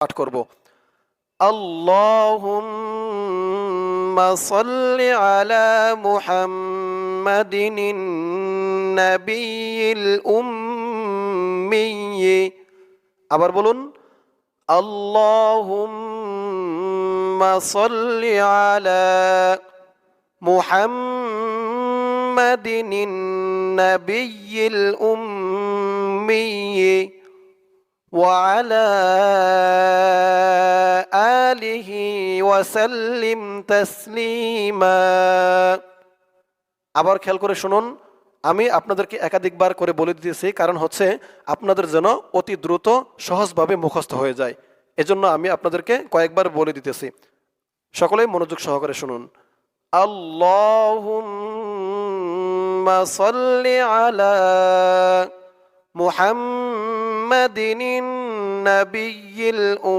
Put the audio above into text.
পাঠ করব। আল্লাহুম্মা সাল্লি আলা মুহাম্মাদিন নাবিয়্যিল উম্মি। আবার বলুন, আল্লাহুম্মা সাল্লি আলা মুহাম্মাদিন নাবিয়্যিল উম্মি وعلى آله وسلم تسليما। আবার খেয়াল করে শুনুন, আমি আপনাদেরকে একাধিকবার করে বলে দিতেছি, কারণ হচ্ছে আপনাদের যেন অতি দ্রুত সহজভাবে মুখস্থ হয়ে যায়, এজন্য আমি আপনাদেরকে কয়েকবার বলে দিতেছি। সকলেই মনোযোগ সহকারে শুনুন। আল্লাহুম্মা সাল্লি আলা মুহাম্মাদিন নাবিয়্যিল